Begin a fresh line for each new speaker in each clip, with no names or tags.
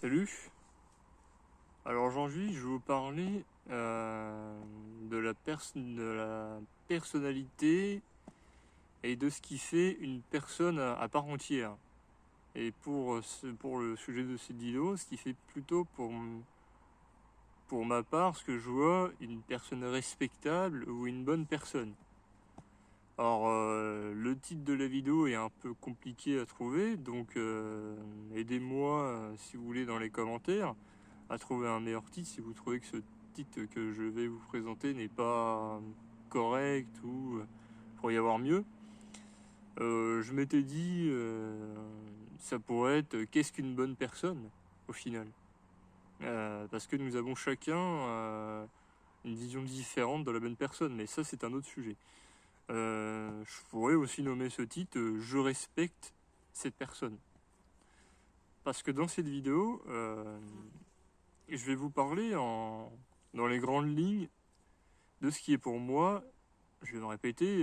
Salut. Alors aujourd'hui, je vais vous parler de la personnalité et de ce qui fait une personne à part entière. Et pour le sujet de cette vidéo, ce qui fait plutôt pour ma part, ce que je vois, une personne respectable ou une bonne personne. Alors, le titre de la vidéo est un peu compliqué à trouver, donc aidez-moi, si vous voulez, dans les commentaires à trouver un meilleur titre si vous trouvez que ce titre que je vais vous présenter n'est pas correct ou pourrait y avoir mieux. Je m'étais dit ça pourrait être qu'est-ce qu'une bonne personne au final, parce que nous avons chacun une vision différente de la bonne personne, mais ça c'est un autre sujet. Je pourrais aussi nommer ce titre je respecte cette personne, parce que dans cette vidéo je vais vous parler dans les grandes lignes de ce qui est pour moi, je vais me répéter,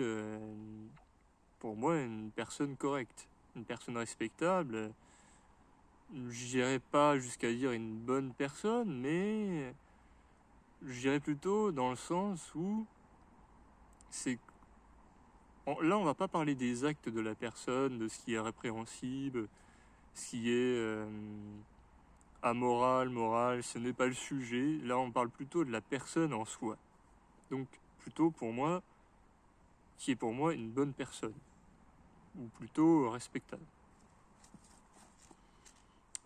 pour moi une personne correcte, une personne respectable. Je dirais pas jusqu'à dire une bonne personne, mais je dirais plutôt dans le sens où c'est... Là, on va pas parler des actes de la personne, de ce qui est répréhensible, ce qui est amoral, moral, ce n'est pas le sujet. Là, on parle plutôt de la personne en soi. Donc, plutôt pour moi, qui est pour moi une bonne personne, ou plutôt respectable.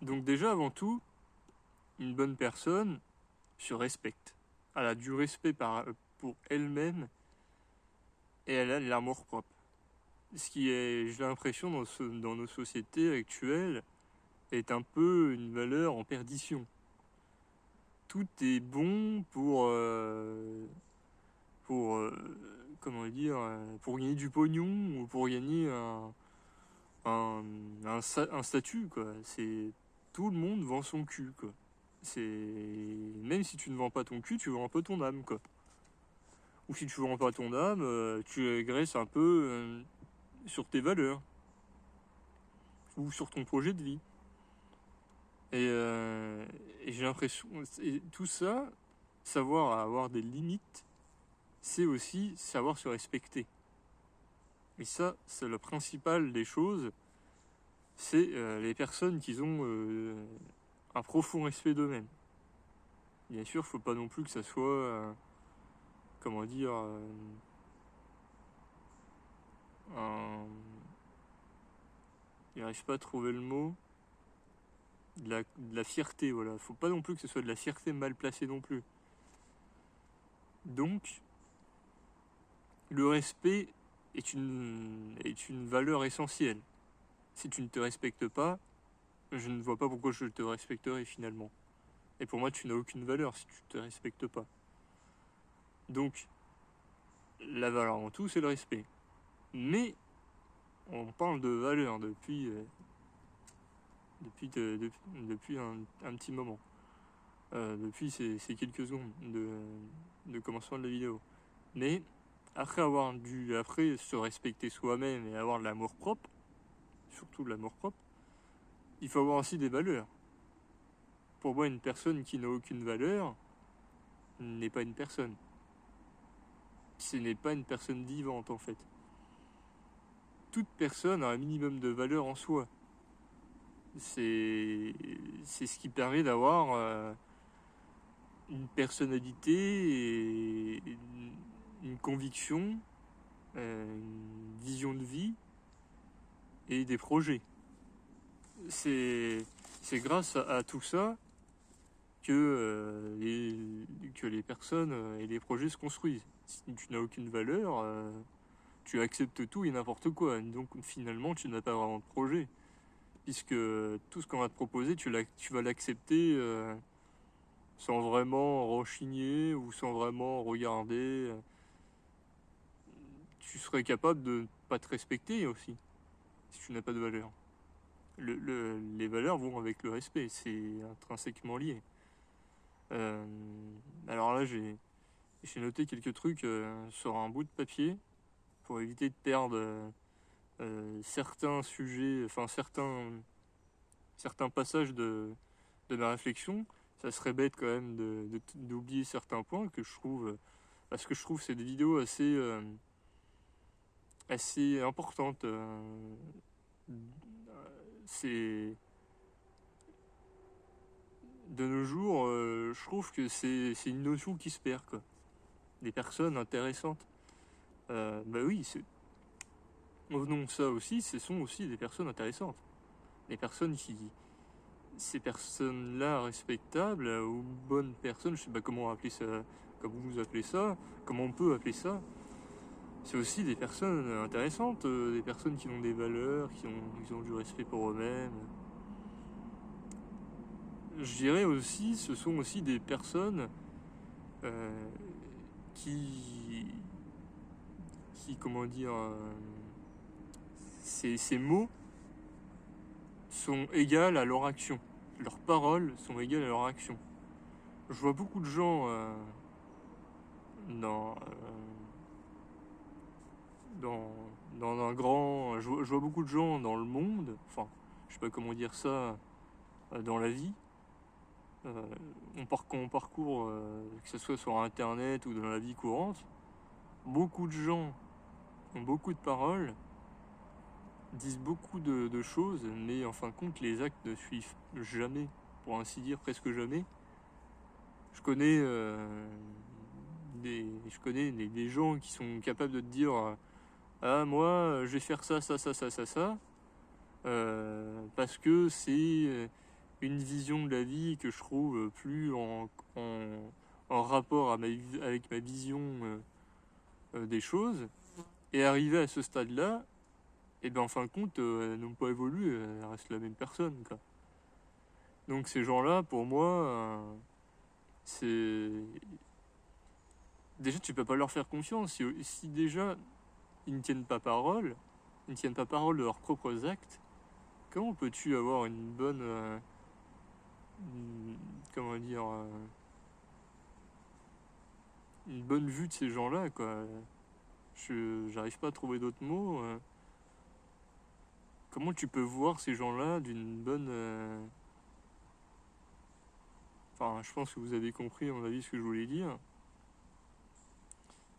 Donc déjà, avant tout, une bonne personne se respecte. Elle a du respect pour elle-même et elle a de l'amour propre. Ce qui est, j'ai l'impression, dans nos sociétés actuelles, est un peu une valeur en perdition. Tout est bon pour comment dire, pour gagner du pognon ou pour gagner un statut, quoi. C'est tout le monde vend son cul, quoi. C'est même si tu ne vends pas ton cul, tu vends un peu ton âme, quoi. Ou si tu vends pas ton âme, tu régresses un peu sur tes valeurs ou sur ton projet de vie. Et j'ai l'impression, et tout ça, savoir avoir des limites, c'est aussi savoir se respecter. Et ça, c'est le principal des choses. C'est les personnes qui ont un profond respect d'eux-mêmes. Bien sûr, faut pas non plus que ça soit, comment dire, j'arrive pas à trouver le mot, de la fierté, voilà. Faut pas non plus que ce soit de la fierté mal placée non plus. Donc, le respect est une valeur essentielle. Si tu ne te respectes pas, je ne vois pas pourquoi je te respecterai finalement. Et pour moi, tu n'as aucune valeur si tu ne te respectes pas. Donc, la valeur en tout, c'est le respect. Mais, on parle de valeur depuis un petit moment. Depuis ces quelques secondes de commencement de la vidéo. Mais, après se respecter soi-même et avoir de l'amour propre, surtout de l'amour propre, il faut avoir aussi des valeurs. Pour moi, une personne qui n'a aucune valeur n'est pas une personne. Ce n'est pas une personne vivante en fait. Toute personne a un minimum de valeur en soi. C'est ce qui permet d'avoir une personnalité, et une conviction, une vision de vie et des projets. C'est grâce à tout ça que les personnes et les projets se construisent. Si tu n'as aucune valeur, tu acceptes tout et n'importe quoi. Donc finalement, tu n'as pas vraiment de projet. Puisque tout ce qu'on va te proposer, tu vas l'accepter sans vraiment rechigner ou sans vraiment regarder. Tu serais capable de ne pas te respecter aussi, si tu n'as pas de valeur. Les valeurs vont avec le respect, c'est intrinsèquement lié. Alors là, j'ai noté quelques trucs sur un bout de papier pour éviter de perdre certains sujets, enfin certains passages de ma réflexion, ça serait bête quand même d'oublier certains points que je trouve, parce que je trouve cette vidéo assez importante. C'est de nos jours, je trouve que c'est une notion qui se perd, quoi. Des personnes intéressantes. Bah oui, non, ça aussi, ce sont aussi des personnes intéressantes. Des personnes ces personnes-là respectables ou bonnes personnes, je sais pas comment appeler ça, comment vous appelez ça, comment on peut appeler ça. C'est aussi des personnes intéressantes, des personnes qui ont des valeurs, qui ont du respect pour eux-mêmes. Je dirais aussi, ce sont aussi des personnes euh, qui, comment dire, ces mots sont égales à leur action. Leurs paroles sont égales à leur action. Je vois beaucoup de gens dans, dans, dans un grand... Je vois beaucoup de gens dans le monde, enfin, je sais pas comment dire ça, dans la vie. On parcourt, que ce soit sur Internet ou dans la vie courante, beaucoup de gens ont beaucoup de paroles, disent beaucoup de choses, mais en fin de compte, les actes ne suivent jamais, pour ainsi dire, presque jamais. Je connais, des gens qui sont capables de te dire ah, moi, je vais faire ça, ça, ça, ça, ça, ça, parce que c'est une vision de la vie que je trouve plus en rapport avec ma vision des choses. Et arrivé à ce stade-là, et bien en fin de compte, elles n'ont pas évolué, elles restent la même personne, quoi. Donc ces gens-là, pour moi, c'est... Déjà, tu peux pas leur faire confiance. Si déjà, ils ne tiennent pas parole, ils ne tiennent pas parole de leurs propres actes, comment peux-tu avoir une bonne... comment dire... une bonne vue de ces gens-là, quoi. J'arrive pas à trouver d'autres mots. Comment tu peux voir ces gens-là d'une bonne... Enfin, je pense que vous avez compris, à mon avis, ce que je voulais dire.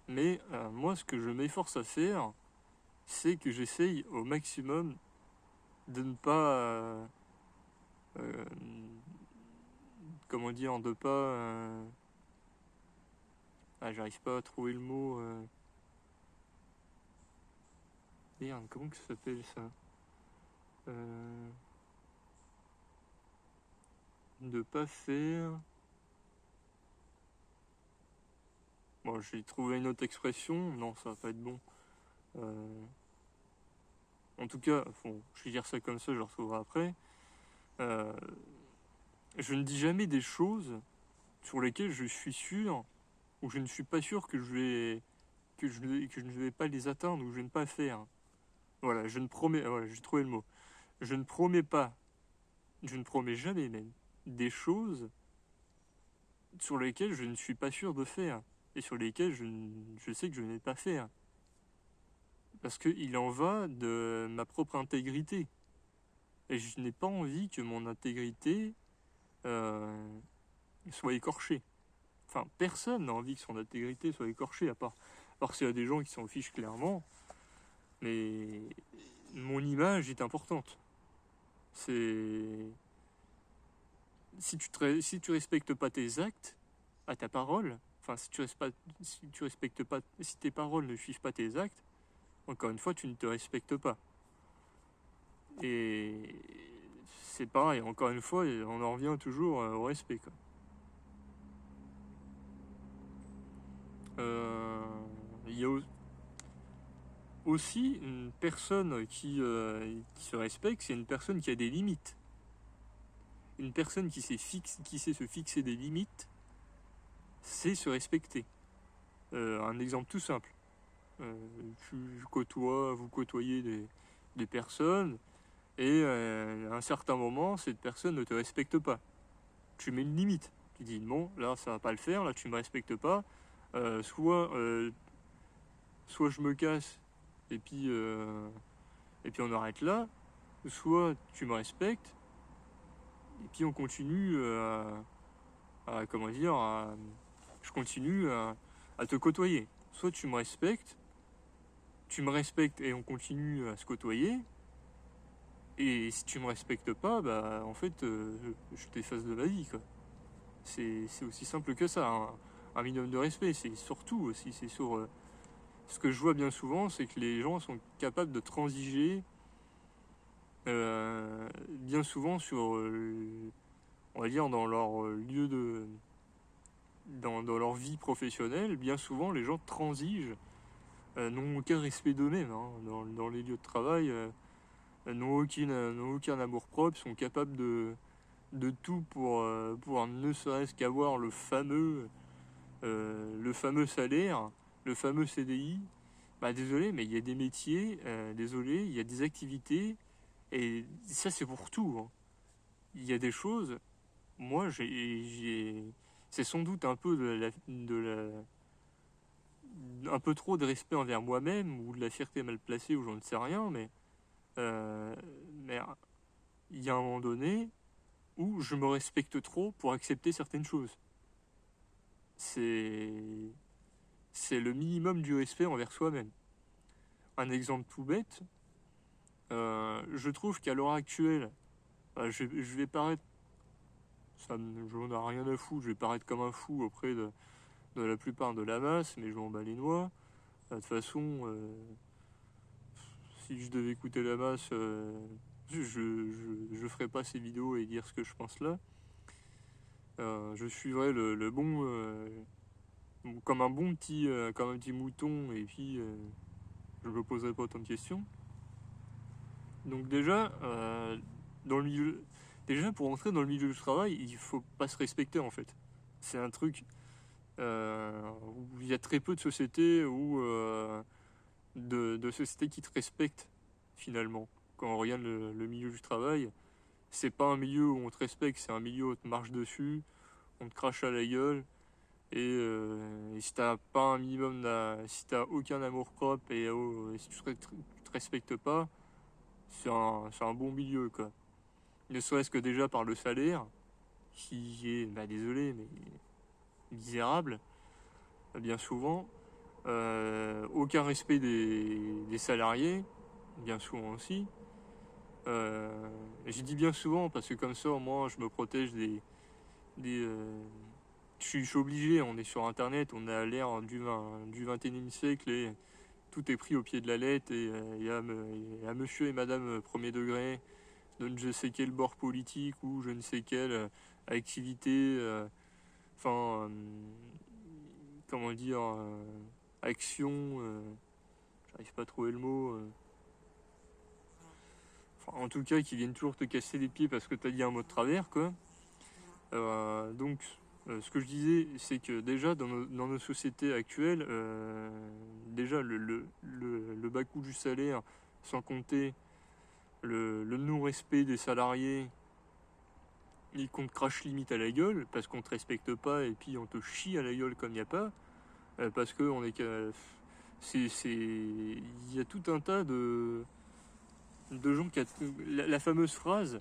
Mais moi, ce que je m'efforce à faire, c'est que j'essaye au maximum de ne pas... comment dire, de pas... j'arrive pas à trouver le mot... Merde, comment que ça s'appelle ça de pas faire... Bon, j'ai trouvé une autre expression. Non, ça va pas être bon. En tout cas, bon, je vais dire ça comme ça, je le retrouverai après. Je ne dis jamais des choses sur lesquelles je suis sûr ou je ne suis pas sûr que je ne vais pas les atteindre ou que je ne vais pas faire. Voilà, je ne promets... Voilà, j'ai trouvé le mot. Je ne promets pas, je ne promets jamais même, des choses sur lesquelles je ne suis pas sûr de faire et sur lesquelles je sais que je n'ai pas faire. Parce qu'il en va de ma propre intégrité. Et je n'ai pas envie que mon intégrité soit écorchée. Enfin, personne n'a envie que son intégrité soit écorchée, à part s'il y a des gens qui s'en fichent clairement. Mais mon image est importante. C'est... Si tu respectes pas tes actes, à ta parole, enfin, si tu respectes pas, si tes paroles ne suivent pas tes actes, encore une fois, tu ne te respectes pas. Et c'est pareil, encore une fois, on en revient toujours au respect, quoi. Il y a aussi une personne qui se respecte, c'est une personne qui a des limites. Une personne qui sait se fixer des limites, c'est se respecter. Un exemple tout simple. Vous côtoyez des personnes, et à un certain moment, cette personne ne te respecte pas. Tu mets une limite. Tu dis non, là ça va pas le faire, là tu me respectes pas. Soit je me casse et puis on arrête là, soit tu me respectes Et puis on continue comment dire, je continue à te côtoyer. Soit tu me respectes et on continue à se côtoyer. Et si tu me respectes pas, bah en fait, je t'efface de ma vie, quoi. C'est aussi simple que ça, un minimum de respect. C'est surtout aussi, c'est sur ce que je vois bien souvent, c'est que les gens sont capables de transiger bien souvent sur, on va dire, dans leur lieu de, dans leur vie professionnelle. Bien souvent, les gens transigent, n'ont aucun respect d'eux-mêmes, hein, dans les lieux de travail. N'ont aucun amour-propre, sont capables de tout pour ne serait-ce qu'avoir le fameux salaire, le fameux CDI. Bah désolé, mais il y a des métiers, désolé, il y a des activités, et ça c'est pour tout, hein. Il y a des choses, moi c'est sans doute un peu un peu trop de respect envers moi-même, ou de la fierté mal placée, ou j'en ne sais rien, euh, mais il y a un moment donné où je me respecte trop pour accepter certaines choses. C'est c'est le minimum du respect envers soi-même. Un exemple tout bête, je trouve qu'à l'heure actuelle, je vais paraître, j'en ai rien à foutre, je vais paraître comme un fou auprès de la plupart de la masse, mais je m'en bats les noix. De toute façon, si je devais écouter la masse, je ferais pas ces vidéos et dire ce que je pense là. Je suivrais le bon, comme un bon petit, comme un petit mouton, et puis je me poserai pas autant de questions. Donc déjà, dans le milieu, déjà pour entrer dans le milieu du travail, il faut pas se respecter en fait. C'est un truc où il y a très peu de sociétés de sociétés qui te respectent finalement. Quand on regarde le milieu du travail, c'est pas un milieu où on te respecte, c'est un milieu où on te marche dessus, on te crache à la gueule. Et si t'as pas un minimum, si t'as aucun amour propre et si tu te respectes pas, c'est un bon milieu, quoi. Ne serait-ce que déjà par le salaire, qui est, bah désolé, mais misérable, bien souvent. Aucun respect des salariés, bien souvent aussi. J'ai dit bien souvent parce que comme ça, au moins, je me protège des je suis obligé, on est sur internet, on est à l'ère du 21e siècle et tout est pris au pied de la lettre et il y a monsieur et madame premier degré de je sais quel bord politique ou je ne sais quelle activité, comment dire, action, j'arrive pas à trouver le mot, en tout cas qui viennent toujours te casser les pieds parce que t'as dit un mot de travers, quoi. Donc ce que je disais, c'est que déjà dans nos sociétés actuelles, déjà le bas coût du salaire, sans compter le non-respect des salariés, et qu'on te crache limite à la gueule parce qu'on te respecte pas et puis on te chie à la gueule comme il n'y a pas, parce que on est il y a tout un tas de gens qui la fameuse phrase.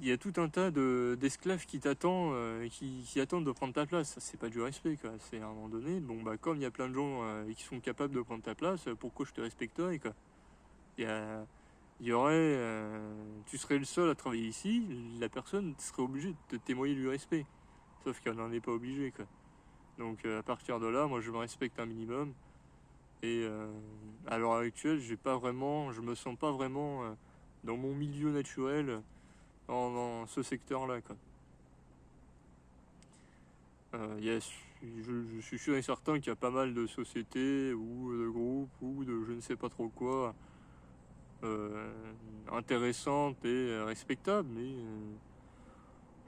Il y a tout un tas d'esclaves qui t'attendent, qui attendent de prendre ta place. C'est pas du respect, quoi. C'est à un moment donné, bon bah comme il y a plein de gens qui sont capables de prendre ta place, pourquoi je te respecterais, quoi. Il y a, il y aurait, tu serais le seul à travailler ici, la personne serait obligée de te témoigner du respect. Sauf qu'elle n'en est pas obligée, quoi. Donc à partir de là, moi je me respecte un minimum. Et à l'heure actuelle, je me sens pas vraiment dans mon milieu naturel dans ce secteur-là, quoi. Je suis sûr et certain qu'il y a pas mal de sociétés ou de groupes ou de je ne sais pas trop quoi intéressantes et respectables, mais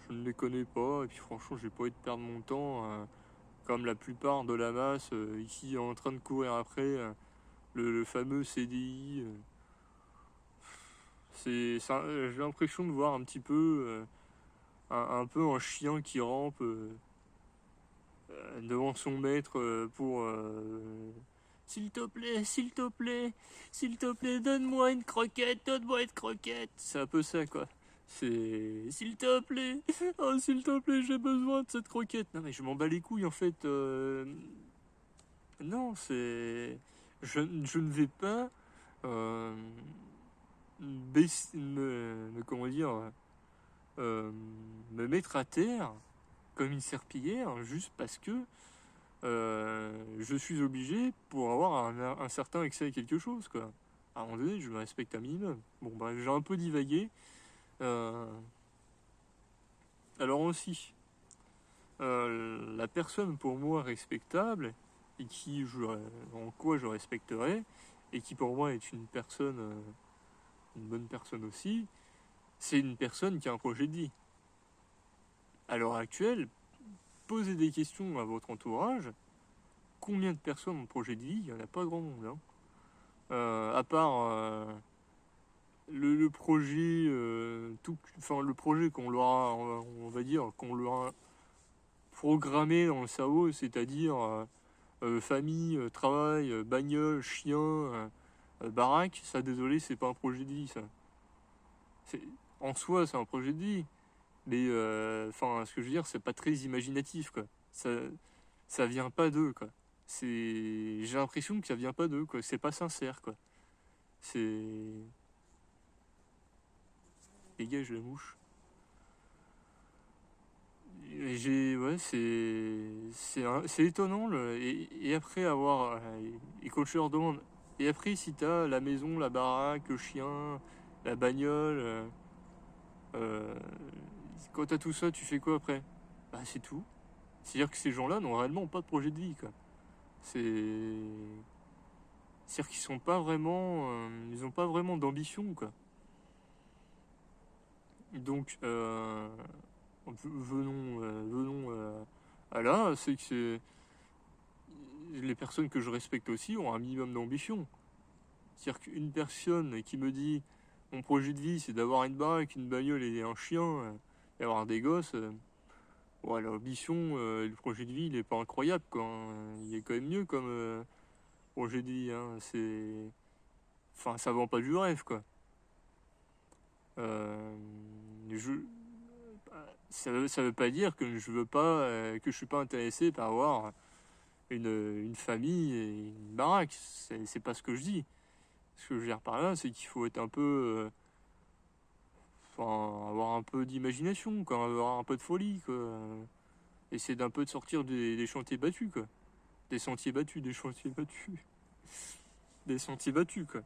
je ne les connais pas. Et puis franchement, j'ai pas envie de perdre mon temps comme la plupart de la masse ici en train de courir après le fameux CDI. J'ai l'impression de voir un petit peu un peu un chien qui rampe devant son maître pour s'il te plaît, s'il te plaît, s'il te plaît, donne-moi une croquette, donne-moi une croquette. C'est un peu ça, quoi. C'est s'il te plaît, oh s'il te plaît, j'ai besoin de cette croquette. Non mais je m'en bats les couilles en fait. Non, je ne vais pas euh, comment dire, euh, me mettre à terre comme une serpillière juste parce que je suis obligé pour avoir un certain accès à quelque chose, quoi. À un moment donné, je me respecte un minimum. Bon, bref, j'ai un peu divagué. Euh, alors aussi, la personne pour moi respectable, et en quoi je respecterais, et qui pour moi est une personne, une bonne personne aussi, c'est une personne qui a un projet de vie. À l'heure actuelle, posez des questions à votre entourage. Combien de personnes ont un projet de vie? Il n'y en a pas grand monde, hein. À part le projet, enfin le projet qu'on leur a, on va dire, qu'on leur a programmé dans le cerveau, c'est-à-dire famille, travail, bagnole, chien, baraque. Ça, désolé, c'est pas un projet de vie, ça. C'est- En soi, c'est un projet de vie, mais enfin, ce que je veux dire, c'est pas très imaginatif, quoi. Ça vient pas d'eux, quoi. J'ai l'impression que ça vient pas d'eux, quoi. C'est pas sincère, quoi. C'est dégage la mouche. Ouais, c'est étonnant, et après avoir, et quand je leur demande, et après si t'as la maison, la baraque, le chien, la bagnole, euh, quand t'as tout ça, tu fais quoi après? Bah c'est tout. C'est-à-dire que ces gens-là n'ont réellement pas de projet de vie, quoi. C'est-à-dire qu'ils sont pas vraiment, ils ont pas vraiment d'ambition, quoi. Donc venons à là, c'est que les personnes que je respecte aussi ont un minimum d'ambition. C'est-à-dire qu'une personne qui me dit mon projet de vie c'est d'avoir une baraque, une bagnole et un chien et avoir des gosses, ouais, l'ambition, le projet de vie il est pas incroyable, quoi, hein. Il est quand même mieux comme projet de vie, hein. Enfin, ça vend pas du rêve, quoi. Euh, je... ça veut pas dire que je veux pas, que je suis pas intéressé par avoir une famille et une baraque. C'est pas ce que je dis. Ce que je veux dire par là, c'est qu'il faut être un peu. Enfin, avoir un peu d'imagination, quoi, avoir un peu de folie, quoi. Essayer d'un peu de sortir des chantiers battus, quoi. Des sentiers battus, des chantiers battus. Des sentiers battus, quoi.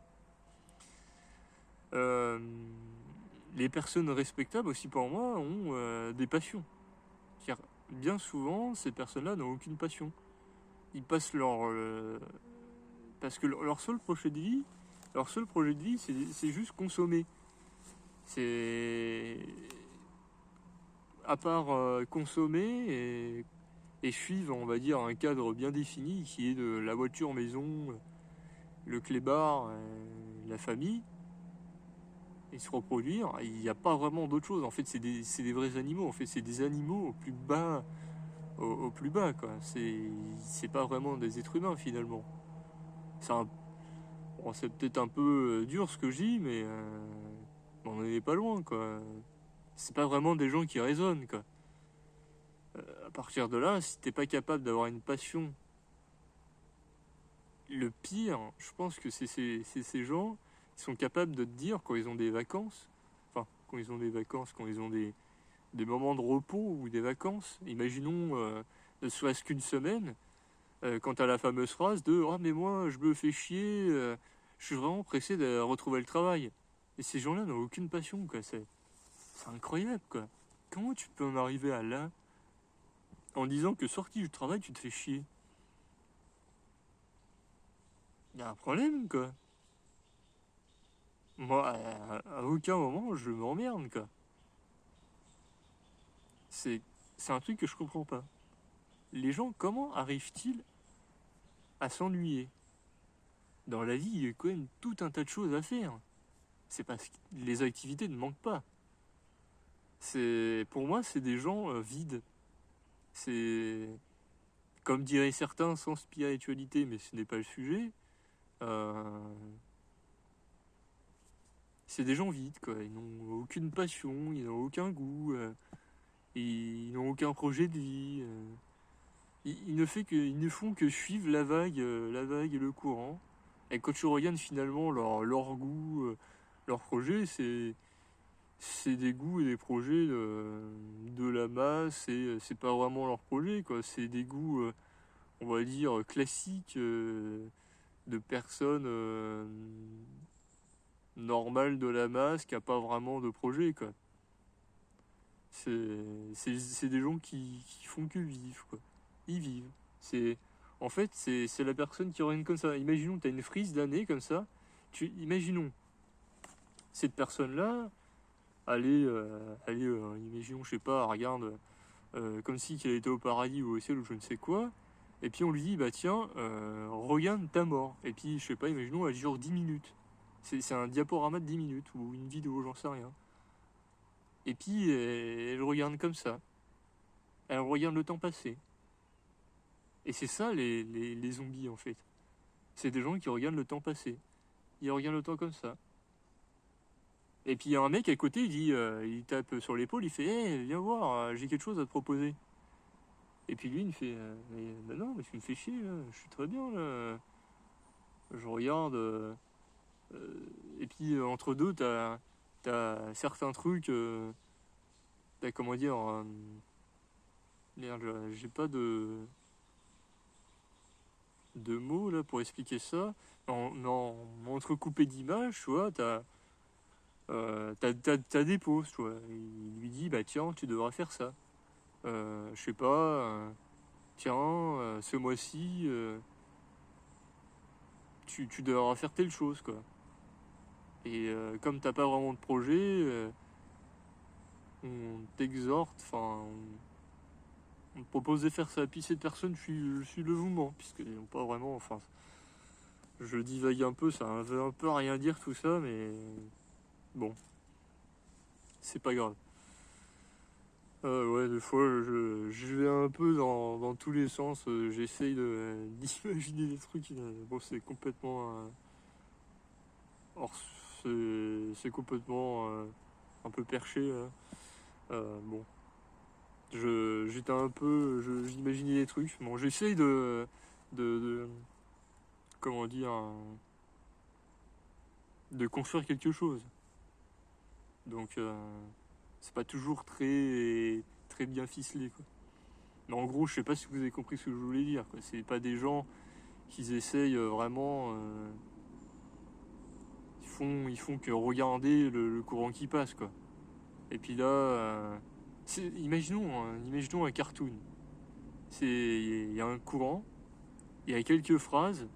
Euh, les personnes respectables aussi, pour moi, ont des passions. C'est-à-dire, bien souvent, ces personnes-là n'ont aucune passion. Ils passent parce que leur seul projet de vie, c'est juste consommer. C'est à part consommer et suivre, on va dire, un cadre bien défini qui est de la voiture maison, le clébard, la famille, et se reproduire. Il n'y a pas vraiment d'autre chose. En fait, c'est des vrais animaux. En fait, c'est des animaux au plus bas, au plus bas, quoi. C'est pas vraiment des êtres humains finalement. Bon, c'est peut-être un peu dur ce que je dis, mais on n'en est pas loin, quoi. C'est pas vraiment des gens qui raisonnent, quoi. À partir de là, si t'es pas capable d'avoir une passion, le pire, je pense que c'est ces gens qui sont capables de te dire quand ils ont des vacances, enfin, quand ils ont des vacances, quand ils ont des moments de repos ou des vacances, imaginons ne serait-ce qu'une semaine, quand t'as la fameuse phrase de «Ah, mais moi, je me fais chier, je suis vraiment pressé de retrouver le travail». Et ces gens-là n'ont aucune passion, quoi. C'est incroyable, quoi. Comment tu peux en arriver à là en disant que sorti du travail, tu te fais chier? Il y a un problème, quoi. Moi, à aucun moment, je m'emmerde, quoi. C'est, c'est un truc que je comprends pas. Les gens, comment arrivent-ils à s'ennuyer? Dans la vie, il y a quand même tout un tas de choses à faire. C'est parce que les activités ne manquent pas. Pour moi, c'est des gens vides. C'est, comme diraient certains, sans spiritualité, mais ce n'est pas le sujet. Euh, c'est des gens vides, quoi. Ils n'ont aucune passion, ils n'ont aucun goût, ils n'ont aucun projet de vie. Ils ne font que suivre la vague et le courant. Et quand tu regardes finalement leur goût, leur projet, c'est des goûts et des projets de la masse, et c'est pas vraiment leur projet, quoi. C'est des goûts, on va dire, classiques de personnes normales de la masse qui a pas vraiment de projet, quoi. C'est des gens qui font que vivre, quoi. Ils vivent. C'est, en fait, c'est la personne qui regarde comme ça. Imaginons que tu as une frise d'années comme ça. Imaginons, cette personne-là, imaginons, je sais pas, regarde, comme si qu'elle était au paradis ou au ciel ou je ne sais quoi. Et puis on lui dit, bah tiens, regarde ta mort. Et puis, je sais pas, imaginons, elle dure 10 minutes. C'est un diaporama de 10 minutes ou une vidéo, j'en sais rien. Et puis, elle regarde comme ça. Elle regarde le temps passer. Et c'est ça les zombies en fait. C'est des gens qui regardent le temps passer. Ils regardent le temps comme ça. Et puis il y a un mec à côté, il tape sur l'épaule, il fait hey, viens voir, j'ai quelque chose à te proposer. Et puis lui, il me fait bah non, mais tu me fais chier, là. Je suis très bien là. Je regarde. Et puis entre deux, t'as certains trucs. T'as comment dire. Merde, j'ai pas de mots là pour expliquer ça. Entrecoupé d'images, tu vois, t'as des pauses, tu vois. Il lui dit, bah tiens, tu devras faire ça. Je sais pas, tiens, ce mois-ci, tu devras faire telle chose, quoi. Et comme t'as pas vraiment de projet, on t'exhorte, enfin, on te propose de faire ça. Puis cette personne suit le mouvement, puisqu'ils n'ont pas vraiment, enfin, je divague un peu, ça veut un peu rien dire tout ça, mais bon, c'est pas grave. Ouais, des fois, je vais un peu dans tous les sens. J'essaye d'imaginer des trucs. Bon, c'est complètement. Or, c'est complètement un peu perché, hein. Bon, j'étais un peu. J'imaginais des trucs. Bon, j'essaye de. Comment dire. De construire quelque chose. Donc, c'est pas toujours très bien ficelé, quoi. Mais en gros, je sais pas si vous avez compris ce que je voulais dire, quoi. C'est pas des gens qui essayent vraiment. Ils font que regarder le courant qui passe, quoi. Et puis là, imaginons un cartoon. Il y a un courant, il y a quelques phrases,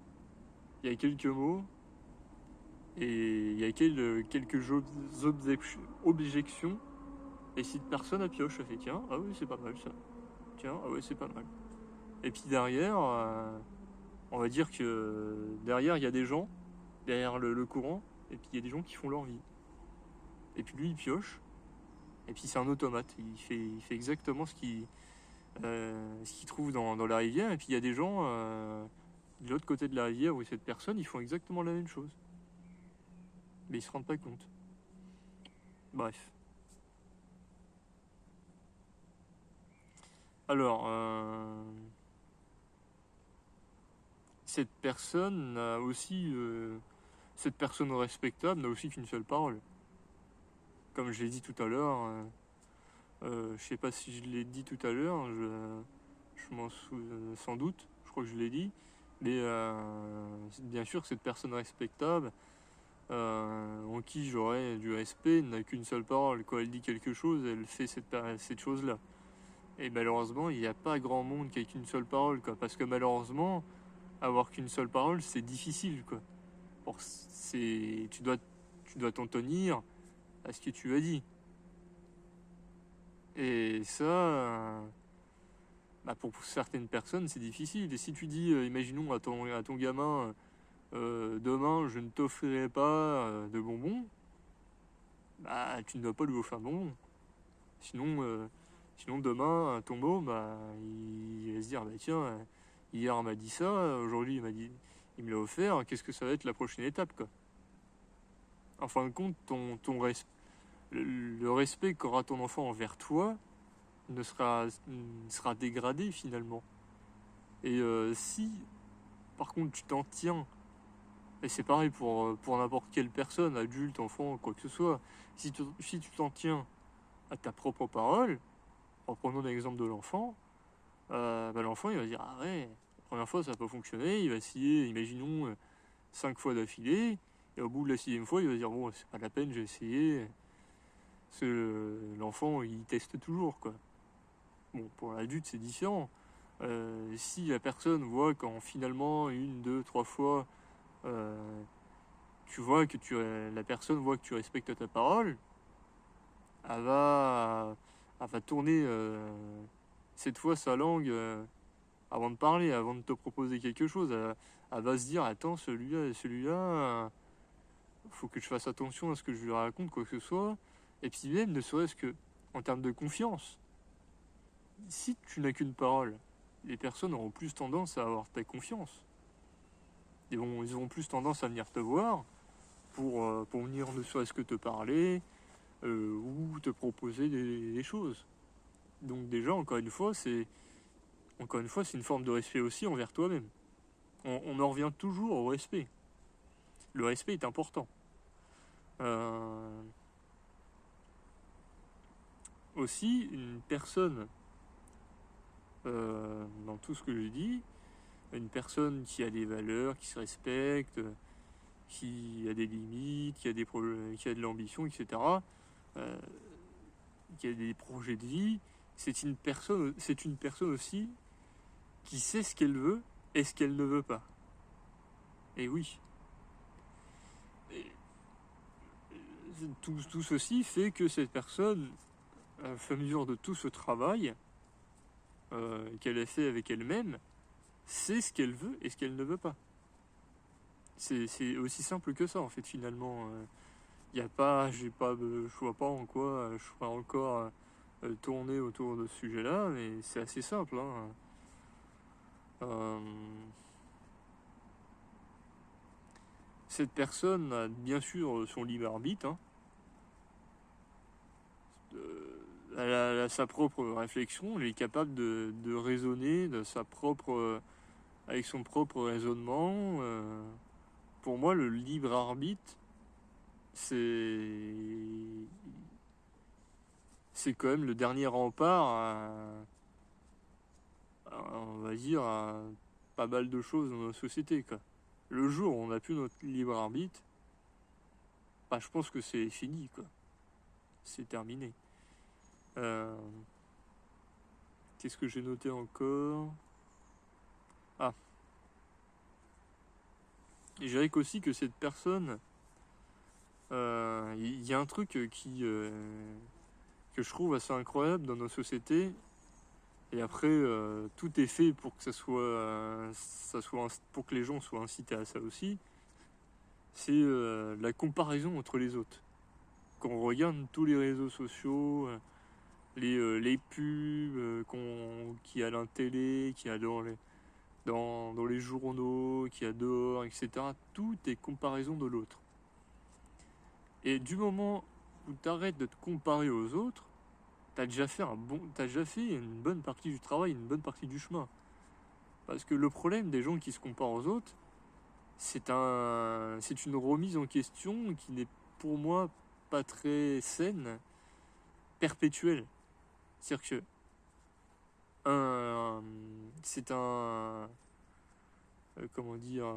il y a quelques mots, et il y a quelques objections. Et si personne à pioche, ça fait tiens, ah oui, c'est pas mal ça. Tiens, ah ouais, c'est pas mal. Et puis derrière, on va dire que derrière, il y a des gens, derrière le courant, et puis il y a des gens qui font leur vie. Et puis lui, il pioche, et puis c'est un automate. Il fait exactement ce qu'il trouve dans la rivière, et puis il y a des gens de l'autre côté de la rivière où cette personne, ils font exactement la même chose. Mais ils se rendent pas compte. Bref. Alors, cette personne n'a aussi. Cette personne respectable n'a aussi qu'une seule parole. Comme je l'ai dit tout à l'heure, je sais pas si je l'ai dit tout à l'heure, je m'en souviens sans doute, je crois que je l'ai dit, mais bien sûr, cette personne respectable, en qui j'aurais du respect, n'a qu'une seule parole. Quand elle dit quelque chose, elle fait cette chose-là. Et malheureusement, il n'y a pas grand monde qui a qu'une seule parole, quoi. Parce que malheureusement, avoir qu'une seule parole, c'est difficile, quoi. Tu dois t'en tenir à ce que tu as dit. Et ça, bah pour certaines personnes, c'est difficile. Et si tu dis, imaginons à ton gamin, demain, je ne t'offrirai pas de bonbons, bah tu ne dois pas lui offrir de bonbons. Sinon demain, ton môme, bah, il va se dire, bah tiens, hier on m'a dit ça, aujourd'hui il me l'a offert, qu'est-ce que ça va être la prochaine étape, quoi. en fin de compte, le respect qu'aura ton enfant envers toi sera dégradé finalement. Et si, par contre, tu t'en tiens, et c'est pareil pour n'importe quelle personne, adulte, enfant, quoi que ce soit, si tu t'en tiens à ta propre parole, en prenant l'exemple de l'enfant, l'enfant il va dire ah ouais, la première fois ça n'a pas fonctionné, il va essayer, imaginons, 5 fois d'affilée, et au bout de la 6e fois il va dire bon c'est pas la peine, j'ai essayé, parce que l'enfant il teste toujours quoi. Bon, pour l'adulte c'est différent. Si la personne voit quand finalement 1, 2, 3 fois tu vois que la personne voit que tu respectes ta parole, elle va tourner cette fois sa langue avant de parler, avant de te proposer quelque chose. Elle va se dire attends, celui-là, faut que je fasse attention à ce que je lui raconte, quoi que ce soit. Et puis même, ne serait-ce que en termes de confiance, si tu n'as qu'une parole, les personnes auront plus tendance à avoir ta confiance. Ils auront plus tendance à venir te voir pour venir ne serait-ce que te parler ou te proposer des choses. Donc déjà, encore une fois, c'est une forme de respect aussi envers toi-même. On en revient toujours au respect. Le respect est important. Aussi, une personne, dans tout ce que je dis, une personne qui a des valeurs, qui se respecte, qui a des limites, qui a de l'ambition, etc., qui a des projets de vie, c'est une personne aussi qui sait ce qu'elle veut et ce qu'elle ne veut pas. Et oui. Tout ceci fait que cette personne, à fur et à mesure de tout ce travail qu'elle a fait avec elle-même, sait ce qu'elle veut et ce qu'elle ne veut pas. C'est aussi simple que ça, en fait, finalement. Je vois pas en quoi je pourrais encore tourner autour de ce sujet-là, mais c'est assez simple. Cette personne a bien sûr son libre arbitre. Elle a sa propre réflexion, elle est capable de raisonner avec son propre raisonnement. Pour moi, le libre arbitre, c'est quand même le dernier rempart on va dire, à pas mal de choses dans notre société, quoi. Le jour où on n'a plus notre libre arbitre, je pense que c'est fini, quoi. C'est terminé. Qu'est-ce que j'ai noté encore ? Je dirais qu'aussi que cette personne, il y a un truc que je trouve assez incroyable dans nos sociétés. Et après, tout est fait pour que pour que les gens soient incités à ça aussi. C'est la comparaison entre les autres. Quand on regarde tous les réseaux sociaux, les pubs qu'il y a à la télé, qu'il y a dans les journaux, qu'il y a dehors, etc. Tout est comparaison de l'autre. Et du moment où tu arrêtes de te comparer aux autres, t'as déjà fait une bonne partie du travail, une bonne partie du chemin. Parce que le problème des gens qui se comparent aux autres, c'est une remise en question qui n'est pour moi pas très saine, perpétuelle. C'est-à-dire que c'est un comment dire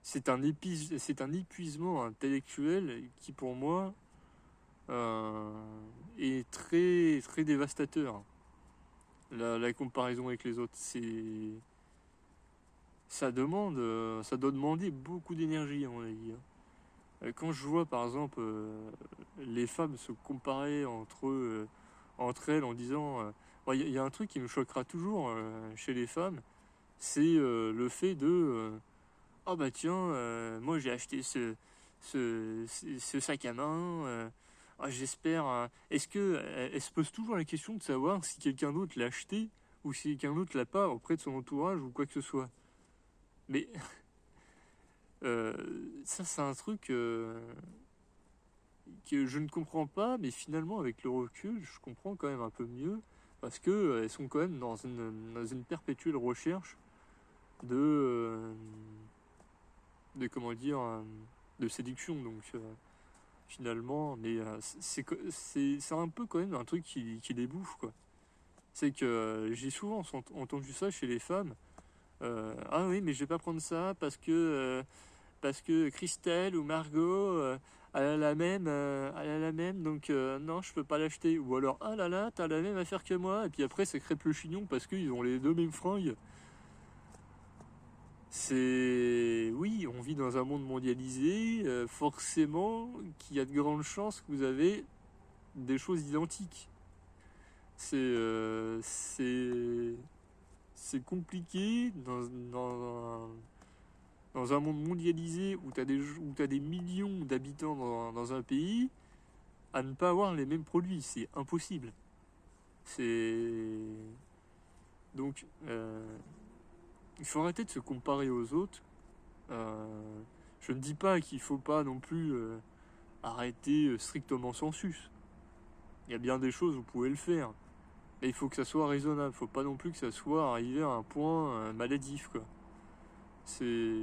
c'est un épuisement intellectuel qui pour moi est très très dévastateur. La comparaison avec les autres, ça doit demander beaucoup d'énergie à mon avis. Quand je vois par exemple les femmes se comparer entre elles en disant il y a un truc qui me choquera toujours chez les femmes, c'est le fait de ah bah tiens, moi j'ai acheté ce sac à main, j'espère. Est-ce que elle se pose toujours la question de savoir si quelqu'un d'autre l'a acheté ou si quelqu'un d'autre l'a pas auprès de son entourage ou quoi que ce soit. Mais Euh, Ça, c'est un truc que je ne comprends pas, mais finalement, avec le recul, je comprends quand même un peu mieux, parce que elles sont quand même dans une perpétuelle recherche de, de comment dire, de séduction. Donc, finalement, mais c'est un peu quand même un truc qui les bouffe, quoi. C'est que j'ai souvent entendu ça chez les femmes. Ah oui, mais je vais pas prendre ça parce que Christelle ou Margot, elle a la même, donc non, je peux pas l'acheter. Ou alors, ah là là, t'as la même affaire que moi, et puis après, ça crêpe le chignon parce qu'ils ont les deux mêmes fringues. C'est. Oui, on vit dans un monde mondialisé, forcément qu'il y a de grandes chances que vous avez des choses identiques. C'est c'est compliqué dans un monde mondialisé où t'as des millions d'habitants dans un pays à ne pas avoir les mêmes produits. C'est impossible. C'est donc il faut arrêter de se comparer aux autres. Je ne dis pas qu'il faut pas non plus arrêter strictement sensus. Il y a bien des choses où vous pouvez le faire. Mais il faut que ça soit raisonnable. Il faut pas non plus que ça soit arrivé à un point maladif, quoi. C'est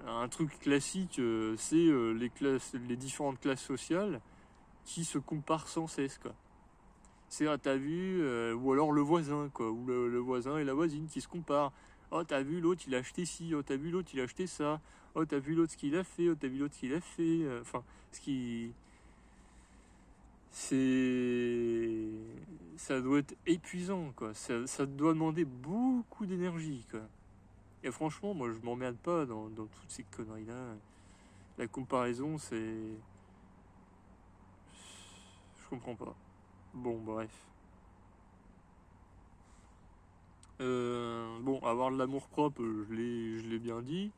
un truc classique, c'est les différentes classes sociales qui se comparent sans cesse, quoi. C'est ah, t'as vu, ou alors le voisin, quoi, ou le voisin et la voisine qui se comparent. Oh, t'as vu l'autre, il a acheté ci, oh, t'as vu l'autre, il a acheté ça, oh, t'as vu l'autre ce qu'il a fait, oh, t'as vu l'autre ce qu'il a fait. Enfin, ce qui. C'est. Ça doit être épuisant, quoi. Ça doit demander beaucoup d'énergie, quoi. Et franchement, moi, je m'emmerde pas dans toutes ces conneries-là. La comparaison, c'est. Je comprends pas. Bon, bref. Bon, avoir de l'amour propre, je l'ai bien dit.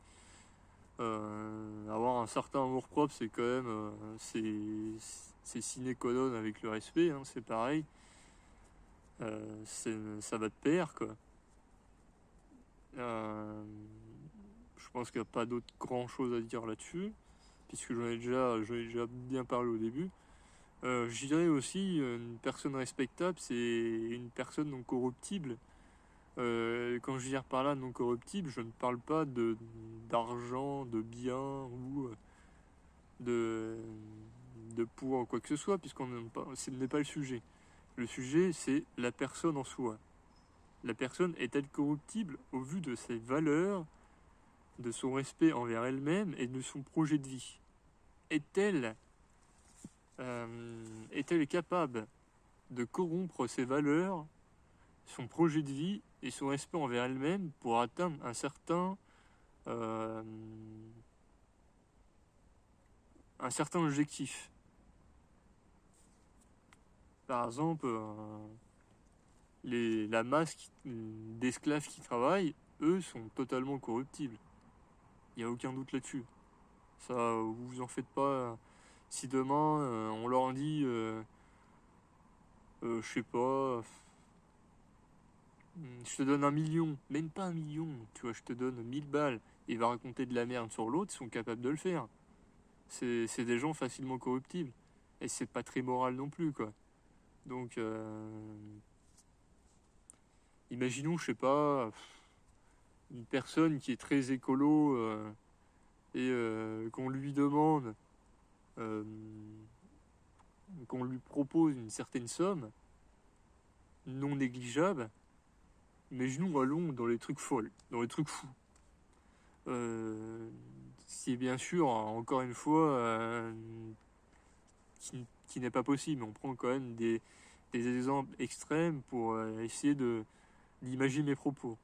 Avoir un certain amour propre, c'est quand même, c'est sine qua non avec le respect, hein, c'est pareil. Ça va de pair, quoi. Euh, je pense qu'il n'y a pas d'autre grand chose à dire là-dessus, puisque j'en ai déjà bien parlé au début. Je dirais aussi, une personne respectable, c'est une personne non corruptible. Quand je veux dire par là non corruptible, je ne parle pas d'argent, de biens ou de, de pouvoir ou quoi que ce soit, ce n'est pas le sujet. Le sujet, c'est la personne en soi. La personne est-elle corruptible au vu de ses valeurs, de son respect envers elle-même et de son projet de vie? Est-elle est-elle capable de corrompre ses valeurs, son projet de vie et son respect envers elle-même pour atteindre euh, un certain objectif? Par exemple, la masse d'esclaves qui travaillent, eux, sont totalement corruptibles. Il n'y a aucun doute là-dessus. Ça, vous vous en faites pas. Si demain, on leur dit, je sais pas, je te donne 1 million, même pas 1 million, tu vois, je te donne 1000 balles, et il va raconter de la merde sur l'autre, ils sont capables de le faire. C'est des gens facilement corruptibles. Et c'est pas très moral non plus, quoi. Donc, imaginons, je sais pas, une personne qui est très écolo et qu'on lui demande, euh, qu'on lui propose une certaine somme non négligeable. Imaginons, allons dans les trucs folles, dans les trucs fous. Ce qui est bien sûr, encore une fois, qui n'est pas possible. On prend quand même des exemples extrêmes pour essayer d'imaginer mes propos.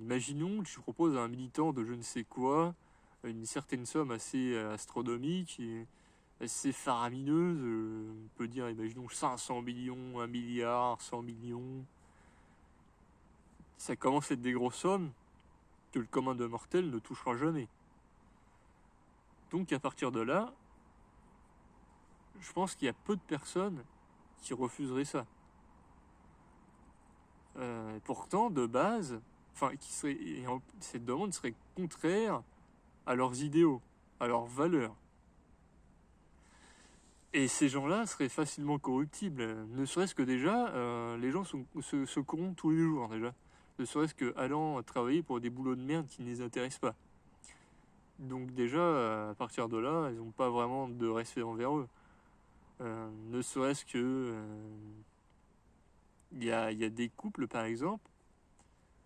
Imaginons que je propose à un militant de je ne sais quoi une certaine somme assez astronomique et assez faramineuse. On peut dire, imaginons 500 millions, 1 milliard, 100 millions. Ça commence à être des grosses sommes que le commun de mortel ne touchera jamais. Donc à partir de là, je pense qu'il y a peu de personnes qui refuseraient ça. Pourtant, de base, enfin, cette demande serait contraire à leurs idéaux, à leurs valeurs. Et ces gens-là seraient facilement corruptibles. Ne serait-ce que déjà, les gens se corrompent tous les jours déjà. Ne serait-ce que allant travailler pour des boulots de merde qui ne les intéressent pas. Donc déjà, à partir de là, ils n'ont pas vraiment de respect envers eux. Ne serait-ce que... Il y a des couples, par exemple,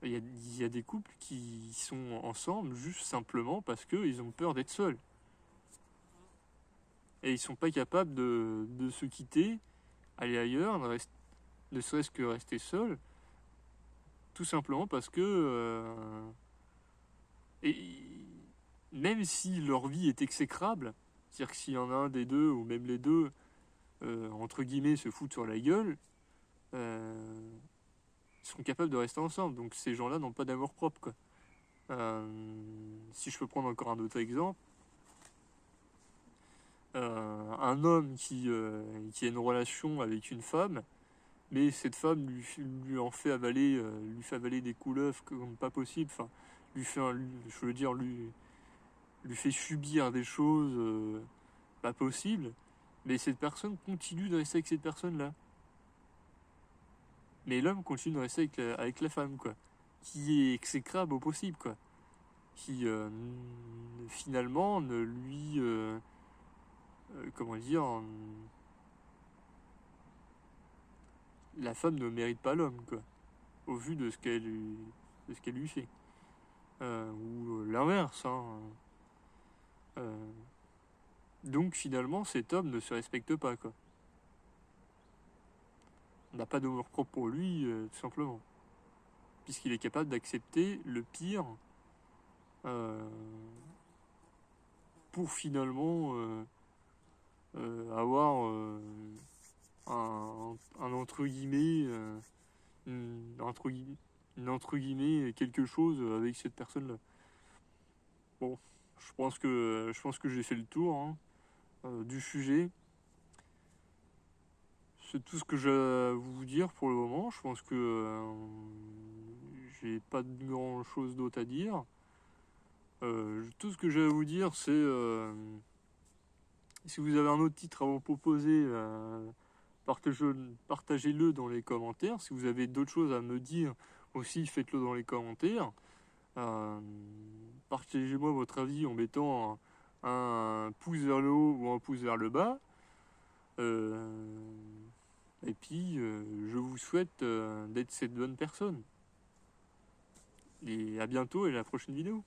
il y a des couples qui sont ensemble juste simplement parce qu'ils ont peur d'être seuls. Et ils sont pas capables de se quitter, aller ailleurs, ne serait-ce que rester seuls, tout simplement parce que... et même si leur vie est exécrable, c'est-à-dire que s'il y en a un des deux, ou même les deux, entre guillemets, se foutent sur la gueule, ils seront capables de rester ensemble. Donc ces gens-là n'ont pas d'amour propre, quoi. Si je peux prendre encore un autre exemple, un homme qui a une relation avec une femme, mais cette femme lui fait avaler des couleuvres comme pas possible, enfin, lui fait subir des choses pas possibles, mais cette personne continue de rester avec cette personne-là. Mais l'homme continue de rester avec la femme, quoi, qui est exécrable au possible, quoi, qui finalement ne lui... comment dire, la femme ne mérite pas l'homme, quoi, au vu de ce qu'elle lui fait. Ou l'inverse, hein. Donc finalement, cet homme ne se respecte pas, quoi. On n'a pas d'amour propre pour lui, tout simplement. Puisqu'il est capable d'accepter le pire pour finalement avoir un entre guillemets, une entre guillemets quelque chose avec cette personne-là. Bon, je pense que j'ai fait le tour, hein, du sujet. C'est tout ce que j'ai à vous dire pour le moment. Je pense que j'ai pas de grand chose d'autre à dire. Tout ce que j'ai à vous dire, c'est si vous avez un autre titre à vous proposer, partagez-le dans les commentaires. Si vous avez d'autres choses à me dire aussi, faites-le dans les commentaires. Partagez-moi votre avis en mettant un pouce vers le haut ou un pouce vers le bas. Et puis, je vous souhaite d'être cette bonne personne. Et à bientôt et à la prochaine vidéo.